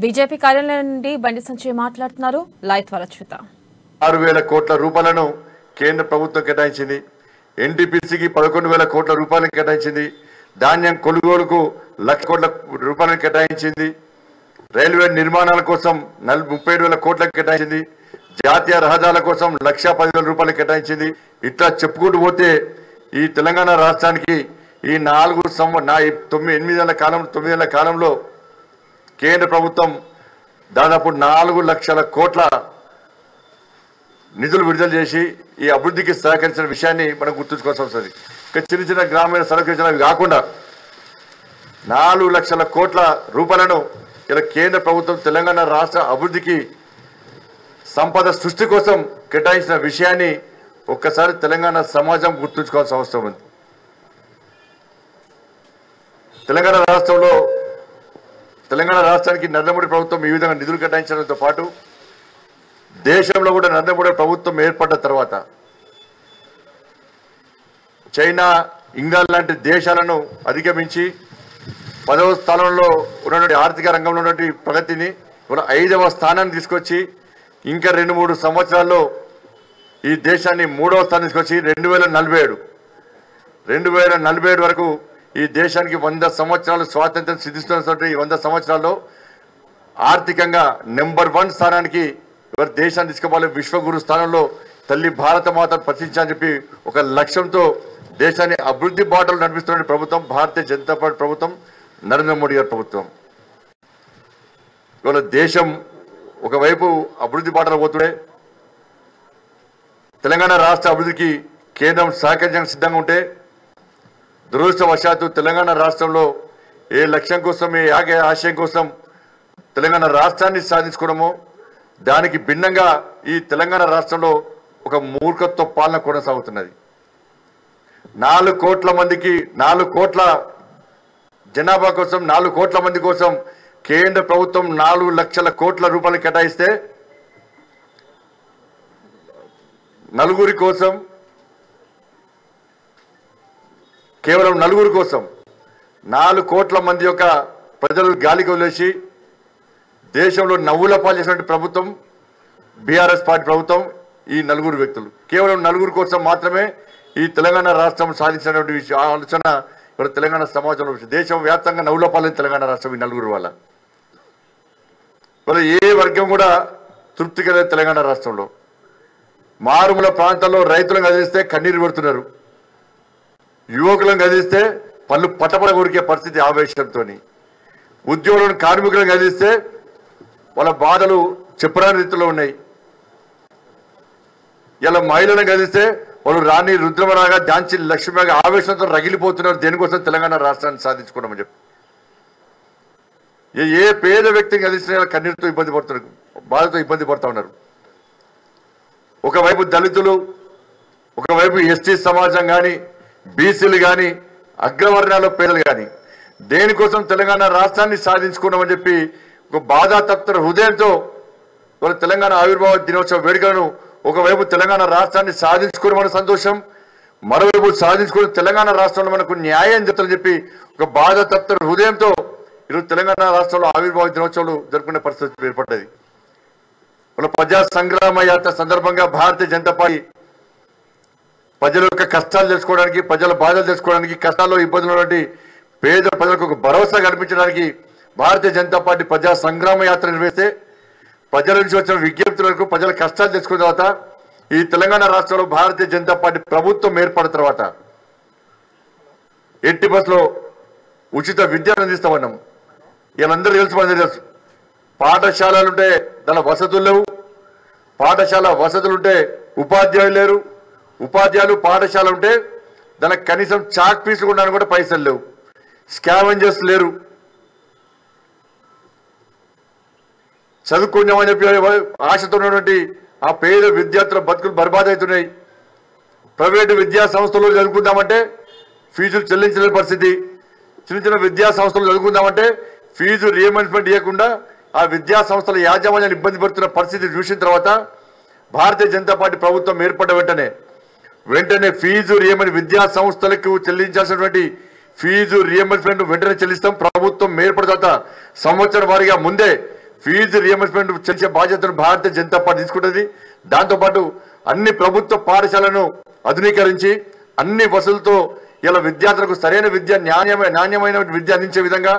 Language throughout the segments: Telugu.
బీజేపీ కార్యాలయం నుండి బండి సంజయ్ మాట్లాడుతున్నారు. లైవ్ ద్వారా చూద్దాం. 6,000 కోట్ల రూపాయలను కేంద్ర ప్రభుత్వం కేటాయించింది. ఎన్టీపీసీకి 11,000 కోట్ల రూపాయలను కేటాయించింది. ధాన్యం కొనుగోలుకు 1,00,000 కోట్ల రూపాయలను కేటాయించింది. రైల్వే నిర్మాణాల కోసం 37,000 కోట్లకు కేటాయించింది. జాతీయ రహదారుల కోసం 1,10,000 రూపాయలు కేటాయించింది. ఇట్లా చెప్పుకుంటూ పోతే ఈ తెలంగాణ రాష్ట్రానికి ఈ 9 ఏళ్ల కాలంలో కేంద్ర ప్రభుత్వం దాదాపు 4 లక్షల కోట్ల నిధులు విడుదల చేసి ఈ అభివృద్ధికి సహకరించిన విషయాన్ని మనం గుర్తుంచుకోవాల్సి వస్తుంది. ఇక చిన్న చిన్న గ్రామీణ సడక్ యోజనలు కాకుండా 4 లక్షల కోట్ల రూపాయలను ఇలా కేంద్ర ప్రభుత్వం తెలంగాణ రాష్ట్ర అభివృద్ధికి సంపద సృష్టి కోసం కేటాయించిన విషయాన్ని ఒక్కసారి తెలంగాణ సమాజం గుర్తుంచుకోవాల్సిన అవసరం ఉంది. తెలంగాణ రాష్ట్రానికి నరేంద్ర మోడీ ప్రభుత్వం ఈ విధంగా నిధులు కేటాయించడంతో పాటు దేశంలో కూడా నరేంద్ర మోడీ ప్రభుత్వం ఏర్పడ్డ తర్వాత చైనా, ఇంగ్లాండ్ లాంటి దేశాలను అధిగమించి 10వ స్థానంలో ఉన్నటువంటి ఆర్థిక రంగంలో ఉన్నటువంటి ప్రగతిని 5వ స్థానాన్ని తీసుకొచ్చి ఇంకా 2-3 సంవత్సరాల్లో ఈ దేశాన్ని 3వ స్థానం తీసుకొచ్చి 2047 వరకు ఈ దేశానికి 100 సంవత్సరాలు స్వాతంత్ర్యం సిద్ధిస్తున్నటువంటి 100 సంవత్సరాల్లో ఆర్థికంగా నెంబర్ 1 స్థానానికి ఎవరు దేశాన్ని తీసుకుపోవాలి, విశ్వగురు స్థానంలో తల్లి భారత మాతను ప్రతిష్ఠించాలని చెప్పి ఒక లక్ష్యంతో దేశాన్ని అభివృద్ధి బాటలు నడిపిస్తున్న ప్రభుత్వం భారతీయ జనతా పార్టీ ప్రభుత్వం, నరేంద్ర మోడీ గారి ప్రభుత్వం. ఇవాళ దేశం ఒకవైపు అభివృద్ధి బాటలు పోతుండే తెలంగాణ రాష్ట్ర అభివృద్ధికి కేంద్రం సహకరించడానికి సిద్ధంగా ఉంటే దురదృష్టవశాత్తు తెలంగాణ రాష్ట్రంలో ఏ లక్ష్యం కోసం, ఏ ఆశయం కోసం తెలంగాణ రాష్ట్రాన్ని సాధించుకోవడమో దానికి భిన్నంగా ఈ తెలంగాణ రాష్ట్రంలో ఒక మూర్ఖత్వ పాలన కొనసాగుతున్నది. 4 కోట్ల జనాభా కోసం, 4 కోట్ల మంది కోసం కేంద్ర ప్రభుత్వం 4 లక్షల కోట్ల రూపాయలు కేటాయిస్తే నలుగురి కోసం, కేవలం 4 కోసం 4 కోట్ల మంది యొక్క ప్రజలు గాలికి వదిలేసి దేశంలో నవ్వుల పాలు చేసినటువంటి ప్రభుత్వం బీఆర్ఎస్ పార్టీ ప్రభుత్వం. ఈ 4 వ్యక్తులు కేవలం 4 కోసం మాత్రమే ఈ తెలంగాణ రాష్ట్రం సాధించినటువంటి ఆలోచన ఇప్పుడు తెలంగాణ సమాజంలో దేశం వ్యాప్తంగా నవ్వుల పాలైన తెలంగాణ రాష్ట్రం ఈ 4 వల్ల. మరి ఏ వర్గం కూడా తృప్తి కలిగే తెలంగాణ రాష్ట్రంలో మారుమూల ప్రాంతాల్లో రైతులను కదిలిస్తే కన్నీరు పెడుతున్నారు, యువకులను కదిలిస్తే పళ్ళు పటపట కొరికే పరిస్థితి ఆవేశంతో, ఉద్యోగులను కార్మికులను కదిలిస్తే వాళ్ళ బాధలు చెప్పరాని రీతిలో ఉన్నాయి. ఇలా మహిళలను కదిలిస్తే వాళ్ళు రాణి రుద్రమరాగా, ఝాన్సీ లక్ష్మీగా ఆవేశంతో రగిలిపోతున్నారు. దేనికోసం? తెలంగాణ రాష్ట్రాన్ని సాధించుకోవడం చెప్పి. ఏ పేద వ్యక్తిని కదిలిస్తే కన్నీరుతో ఇబ్బంది పడుతున్నారు, బాధతో ఇబ్బంది పడుతూ ఉన్నారు. ఒకవైపు దళితులు, ఒకవైపు ఎస్టీ సమాజం కానీ, బీసీలు కానీ, అగ్రవర్ణాల పేదలు కానీ దేనికోసం తెలంగాణ రాష్ట్రాన్ని సాధించుకున్నామని చెప్పి ఒక బాధాతప్త హృదయంతో వాళ్ళ తెలంగాణ ఆవిర్భావ దినోత్సవ వేడుకలను ఒకవైపు తెలంగాణ రాష్ట్రాన్ని సాధించుకోవడం సంతోషం, మరోవైపు సాధించుకుని తెలంగాణ రాష్ట్రంలో మనకు న్యాయం జరుగుతుందని చెప్పి ఒక బాధాతప్త హృదయంతో ఈరోజు తెలంగాణ రాష్ట్రంలో ఆవిర్భావ దినోత్సవాలు జరుపుకునే పరిస్థితి ఏర్పడ్డది. వాళ్ళ ప్రజా సంగ్రామ యాత్ర సందర్భంగా భారతీయ జనతా పార్టీ ప్రజల యొక్క కష్టాలు తెలుసుకోవడానికి, ప్రజల బాధలు తెలుసుకోవడానికి, కష్టాల్లో ఇబ్బందులు ఉన్నటువంటి పేద ప్రజలకు ఒక భరోసా కల్పించడానికి భారతీయ జనతా పార్టీ ప్రజా సంగ్రామ యాత్ర నిర్వహిస్తే ప్రజల నుంచి వచ్చిన విజ్ఞప్తులకు ప్రజల కష్టాలు తెలుసుకున్న తర్వాత ఈ తెలంగాణ రాష్ట్రంలో భారతీయ జనతా పార్టీ ప్రభుత్వం ఏర్పడిన తర్వాత ఎట్టి బస్సులో ఉచిత విద్యను అందిస్తామన్నాం. వీళ్ళందరూ తెలుసు. పాఠశాలలుంటే దాని వసతులు లేవు, పాఠశాల వసతులుంటే ఉపాధ్యాయులు లేరు, ఉపాధ్యాయులు పాఠశాల ఉంటే దానికి కనీసం చాక్ పీసులు ఉండడానికి కూడా పైసలు లేవు, స్కావెంజర్స్ లేరు. చదువుకున్నామని చెప్పి ఆశతో ఉన్నటువంటి ఆ పేద విద్యార్థుల బతుకులు బర్బాద్ అవుతున్నాయి. ప్రైవేటు విద్యా సంస్థలు చదువుకుందామంటే ఫీజులు చెల్లించలేని పరిస్థితి, చిన్న చిన్న విద్యా సంస్థలు చదువుకుందామంటే ఫీజు రియంబర్స్మెంట్ ఇవ్వకుండా ఆ విద్యా సంస్థల యాజమాన్యాన్ని ఇబ్బంది పడుతున్న పరిస్థితి చూసిన తర్వాత భారతీయ జనతా పార్టీ ప్రభుత్వం ఏర్పడ్డ వెంటనే ఫీజు రియంబర్స్మెంట్ విద్యా సంస్థలకు చెల్లించాల్సినటువంటి ఫీజు రియంబర్స్మెంట్ వెంటనే చెల్లిస్తాం. ప్రభుత్వం ఏర్పడిన తర్వాత సంవత్సరం వారీగా ముందే ఫీజు రియంబర్స్మెంట్ చేసే బాధ్యతను భారతీయ జనతా పార్టీ తీసుకుంటుంది. దాంతోపాటు అన్ని ప్రభుత్వ పాఠశాలను ఆధునీకరించి అన్ని వసతులతో ఇలా విద్యార్థులకు సరైన విద్య నాణ్యమైన విద్య అందించే విధంగా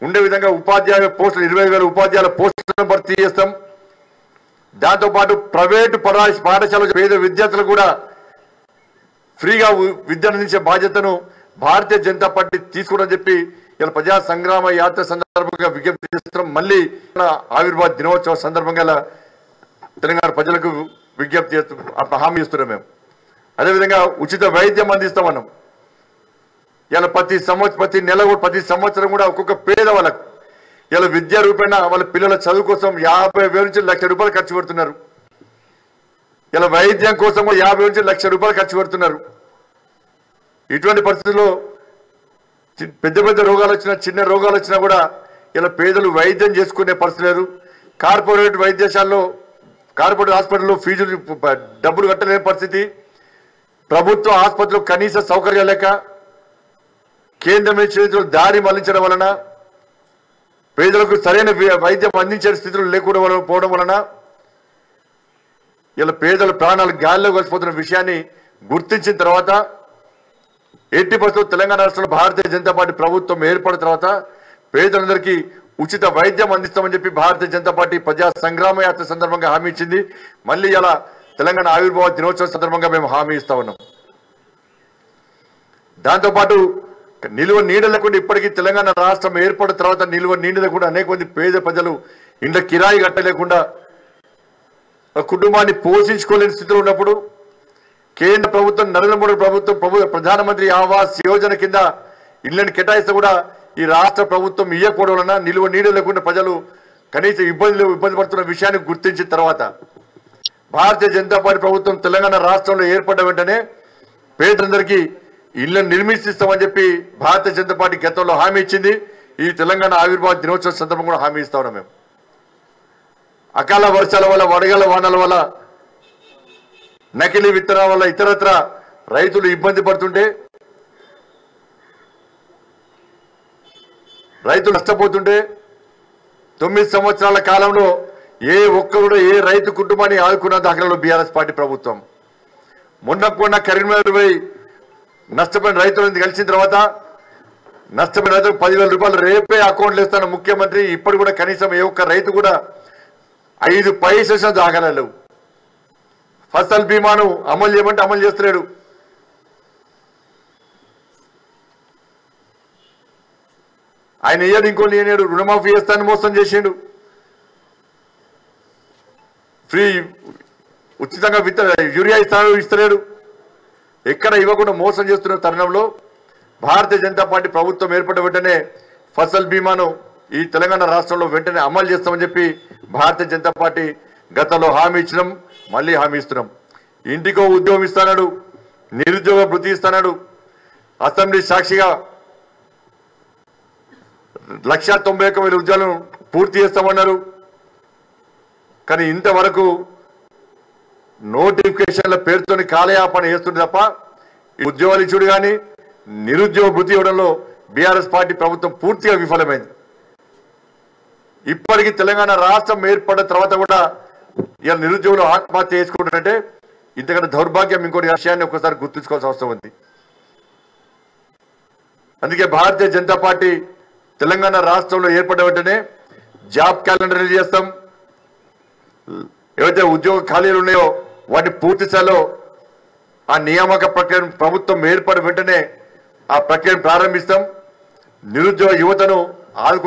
ఉండే విధంగా ఉపాధ్యాయ పోస్టులు 20,000 ఉపాధ్యాయుల పోస్టులను భర్తీ చేస్తాం. దాంతోపాటు ప్రైవేటు పాఠశాల పేద విద్యార్థులకు కూడా ఫ్రీగా విద్య అందించే బాధ్యతను భారతీయ జనతా పార్టీ తీసుకోవడం చెప్పి ఇలా ప్రజా సంగ్రామ యాత్ర సందర్భంగా విజ్ఞప్తి చేస్తున్నాం. మళ్ళీ ఆవిర్భావ దినోత్సవ సందర్భంగా తెలంగాణ ప్రజలకు విజ్ఞప్తి చేస్తూ హామీ ఇస్తున్నాం. మేము అదేవిధంగా ఉచిత వైద్యం అందిస్తామన్నాం. ఇలా ప్రతి నెల ప్రతి సంవత్సరం కూడా ఒక్కొక్క పేద వాళ్ళకు ఇలా విద్యా రూపేణ వాళ్ళ పిల్లల చదువు కోసం 50,000 నుంచి ₹1,00,000 ఖర్చు పెడుతున్నారు. ఇలా వైద్యం కోసం 50 నుంచి ₹1,00,000 ఖర్చు పెడుతున్నారు. ఇటువంటి పరిస్థితుల్లో పెద్ద రోగాలు వచ్చినా చిన్న రోగాలు వచ్చినా కూడా ఇలా పేదలు వైద్యం చేసుకునే పరిస్థితి లేదు. కార్పొరేట్ వైద్యశాలలో కార్పొరేట్ హాస్పిటల్లో ఫీజులు డబ్బులు కట్టలేని పరిస్థితి. ప్రభుత్వ ఆసుపత్రులు కనీస సౌకర్యాలు లేక కేంద్రం చేతులు దారి మళ్లించడం వలన పేదలకు సరైన వైద్యం అందించే స్థితులు లేకుండా పోవడం వలన ఇలా పేదల ప్రాణాలు గాల్లో కలిసిపోతున్న విషయాన్ని గుర్తించిన తర్వాత 80% తెలంగాణ రాష్ట్రంలో భారతీయ జనతా పార్టీ ప్రభుత్వం ఏర్పడిన తర్వాత పేదలందరికీ ఉచిత వైద్యం అందిస్తామని చెప్పి భారతీయ జనతా పార్టీ ప్రజా సంగ్రామ యాత్ర సందర్భంగా హామీ ఇచ్చింది. మళ్ళీ ఇలా తెలంగాణ ఆవిర్భావ దినోత్సవం సందర్భంగా మేము హామీ ఇస్తా ఉన్నాం. దాంతోపాటు నిలువ నీడ లేకుండా ఇప్పటికీ తెలంగాణ రాష్ట్రం ఏర్పడిన తర్వాత నిలువ నీడ లేకుండా అనేక మంది పేద ప్రజలు ఇంట్లో కిరాయి కట్టలేకుండా కుటుంబాన్ని పోషించుకోలేని స్థితిలో ఉన్నప్పుడు కేంద్ర ప్రభుత్వం నరేంద్ర మోడీ ప్రభుత్వం ప్రధానమంత్రి ఆవాస్ యోజన కింద ఇళ్లను కేటాయిస్తే కూడా ఈ రాష్ట్ర ప్రభుత్వం ఇయ్యకపోవడం వలన నిలువ నీడ లేకుండా ప్రజలు కనీస ఇబ్బంది పడుతున్న విషయాన్ని గుర్తించిన తర్వాత భారతీయ జనతా పార్టీ ప్రభుత్వం తెలంగాణ రాష్ట్రంలో ఏర్పడ్డ వెంటనే పేదలందరికీ ఇళ్లను నిర్మిస్తామని చెప్పి భారతీయ జనతా పార్టీ గతంలో హామీ ఇచ్చింది. ఈ తెలంగాణ ఆవిర్భావ దినోత్సవం సందర్భంగా కూడా హామీ ఇస్తా ఉన్నాం. మేము అకాల వర్షాల వల్ల వడగళ్ల వానల వల్ల నకిలీ విత్తనాల వల్ల ఇతరత్ర రైతులు ఇబ్బంది పడుతుంటే రైతులు నష్టపోతుంటే 9 సంవత్సరాల కాలంలో ఏ ఒక్కరు ఏ రైతు కుటుంబాన్ని ఆదుకున్న దాఖలలో బీఆర్ఎస్ పార్టీ ప్రభుత్వం. మొన్న కరీంనగర్ పోయి నష్టపోయిన రైతులను కలిసిన తర్వాత నష్టపోయిన రైతులకు ₹10,000 రేపే అకౌంట్లు ఇస్తాను ముఖ్యమంత్రి. ఇప్పటి కూడా కనీసం ఏ ఒక్క రైతు కూడా 5 పైసలు దాఖలు. ఫసల్ బీమాను అమలు చేయమంటే అమలు చేస్తున్నాడు. ఆయన ఏడు ఇంకోటి ఏనాడు రుణమాఫీ చేస్తాను మోసం చేసిండు. ఫ్రీ ఉచితంగా యూరియా ఇస్తలేడు. ఎక్కడ ఇవ్వకుండా మోసం చేస్తున్న తరుణంలో భారతీయ జనతా పార్టీ ప్రభుత్వం ఏర్పడిన వెంటనే ఫసల్ బీమాను ఈ తెలంగాణ రాష్ట్రంలో వెంటనే అమలు చేస్తామని చెప్పి భారతీయ జనతా పార్టీ గతంలో హామీ ఇచ్చినాం. మళ్ళీ హామీ ఇస్తున్నాం. ఇంటికో ఉద్యోగం ఇస్తాడు, నిరుద్యోగ భృతి ఇస్తాడు. అసెంబ్లీ సాక్షిగా 191,000 ఉద్యోగాలను పూర్తి చేస్తామన్నారు. కానీ ఇంతవరకు నోటిఫికేషన్ల పేరుతోని కాలయాపన చేస్తుంది తప్ప ఉద్యోగాలు ఇచ్చుడు కానీ నిరుద్యోగ భృతి ఇవ్వడంలో బీఆర్ఎస్ పార్టీ ప్రభుత్వం పూర్తిగా విఫలమైంది. ఇప్పటికీ తెలంగాణ రాష్ట్రం ఏర్పడిన తర్వాత కూడా ఇలా నిరుద్యోగులు ఆత్మహత్య చేసుకుంటారంటే ఇంతకంటే దౌర్భాగ్యం ఇంకోటి విషయాన్ని ఒకసారి గుర్తుంచుకోవాల్సిన అవసరం ఉంది. అందుకే భారతీయ జనతా పార్టీ తెలంగాణ రాష్ట్రంలో ఏర్పడిన వెంటనే జాబ్ క్యాలెండర్ రిలీజ్ చేస్తాం. ఏవైతే ఉద్యోగ ఖాళీలు ఉన్నాయో వాటిని పూర్తి స్థాయిలో ఆ నియామక ప్రక్రియను ప్రభుత్వం ఏర్పడిన వెంటనే ఆ ప్రక్రియను ప్రారంభిస్తాం. నిరుద్యోగ యువతను ఆదుకు